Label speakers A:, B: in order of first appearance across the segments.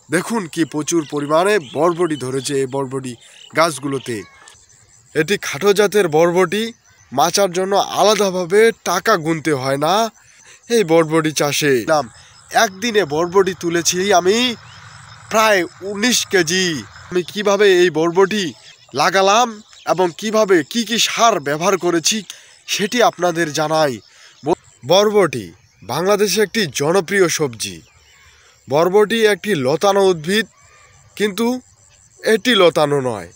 A: দেখুন কি প্রচুর পরিমাণে বরবটি ধরেছে এই বরবটি গাছগুলোতে। এটি খাটো জাতের বরবটি, মাচার জন্য আলাদাভাবে টাকা গুনতে হয় না এই বরবটি চাষে। একদিনে বরবটি তুলেছি আমি প্রায় 19 কেজি। আমি কিভাবে এই বরবটি লাগালাম এবং কিভাবে কি সার ব্যবহার করেছি সেটি আপনাদের জানাই। বরবটি বাংলাদেশে একটি জনপ্রিয় সবজি। বরবটি একটি লতানো উদ্ভিদ, কিন্তু এটি লতানো নয়।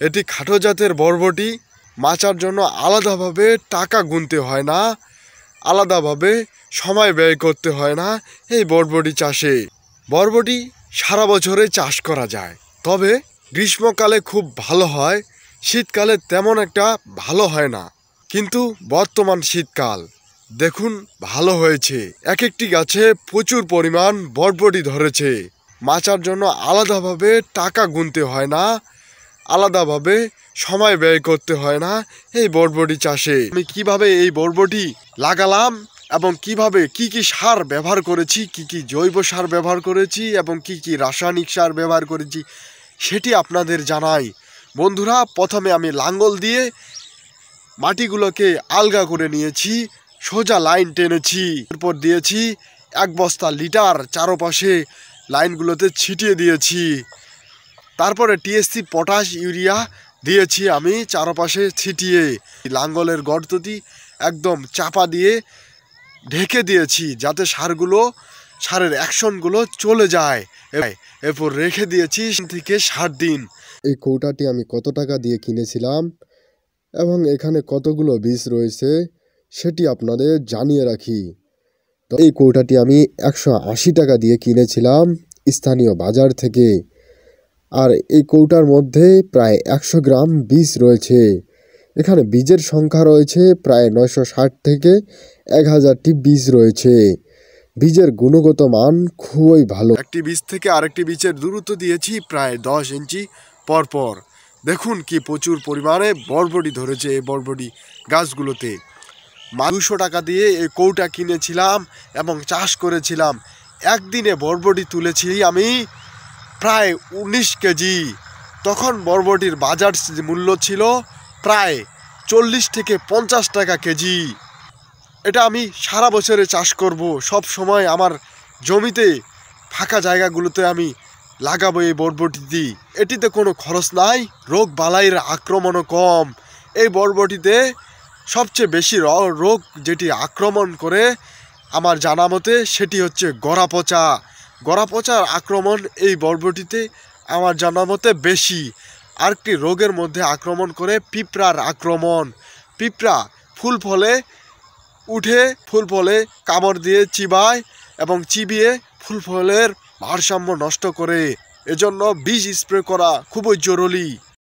A: এটি খাটো জাতের বরবটি, মাচার জন্য আলাদাভাবে টাকা গুনতে হয় না, আলাদাভাবে সময় ব্যয় করতে হয় না এই বরবটি চাষে। বরবটি সারা বছরে চাষ করা যায়, তবে গ্রীষ্মকালে খুব ভালো হয়, শীতকালে তেমন একটা ভালো হয় না। কিন্তু বর্তমান শীতকাল দেখুন ভালো হয়েছে। এক একটি গাছে প্রচুর পরিমাণ বরবটি ধরেছে। মাচার জন্য আলাদাভাবে টাকা গুনতে হয় না, আলাদাভাবে সময় ব্যয় করতে হয় না এই বরবটি চাষে। আমি কিভাবে এই বরবটি লাগালাম এবং কিভাবে কি সার ব্যবহার করেছি, কি জৈব সার ব্যবহার করেছি এবং কি রাসায়নিক সার ব্যবহার করেছি সেটি আপনাদের জানাই। বন্ধুরা, প্রথমে আমি লাঙ্গল দিয়ে মাটিগুলোকে আলগা করে নিয়েছি, সোজা লাইন টেনেছি, এরপর দিয়েছি 1 বস্তা লিটার চারপাশে লাইনগুলোতে ছিটিয়ে দিয়েছি। তারপরে টিএসসি, পটাশ, ইউরিয়া দিয়েছি আমি চারপাশে ছিটিয়ে। লাঙ্গলের গর্তটি একদম চাপা দিয়ে ঢেকে দিয়েছি যাতে সারের অ্যাকশনগুলো চলে যায়। এরপর রেখে দিয়েছি থেকে 7 দিন।
B: এই কৌটাটি আমি কত টাকা দিয়ে কিনেছিলাম এবং এখানে কতগুলো বীজ রয়েছে সেটি আপনাদের জানিয়ে রাখি। তো এই কৌটাটি আমি 180 টাকা দিয়ে কিনেছিলাম স্থানীয় বাজার থেকে। আর এই কৌটার মধ্যে প্রায় 100 গ্রাম বীজ রয়েছে। এখানে বীজের সংখ্যা রয়েছে প্রায় 960 থেকে 1000টি বীজ রয়েছে। বীজের গুণগত মান খুবই ভালো।
A: একটি বীজ থেকে আরেকটি বীজের দূরত্ব দিয়েছি প্রায় 10 ইঞ্চি পরপর। দেখুন কি প্রচুর পরিমাণে বরবটি ধরেছে এই বরবটি গাছগুলোতে। 200 টাকা দিয়ে এই কৌটা কিনেছিলাম এবং চাষ করেছিলাম। একদিনে বরবটি তুলেছি আমি প্রায় 19 কেজি। তখন বরবটির বাজার মূল্য ছিল প্রায় 40 থেকে 50 টাকা কেজি। এটা আমি সারা বছরে চাষ করব, সব সময় আমার জমিতে ফাঁকা জায়গাগুলোতে আমি লাগাবো এই বরবটিটি। এটিতে কোনো খরচ নাই, রোগ বালাইয়ের আক্রমণও কম। এই বরবটিতে সবচেয়ে বেশি রোগ যেটি আক্রমণ করে আমার জানা মতে সেটি হচ্ছে গড়াপচা। গড়াপচার আক্রমণ এই বরবটিতে আমার জানা মতে বেশি। আরেকটি রোগের মধ্যে আক্রমণ করে পিঁপড়ার আক্রমণ। পিঁপড়া ফুল ফলে কামড় দিয়ে চিবায় এবং চিবিয়ে ফুল ফলের ভারসাম্য নষ্ট করে। এজন্য বীজ স্প্রে করা খুবই জরুরি।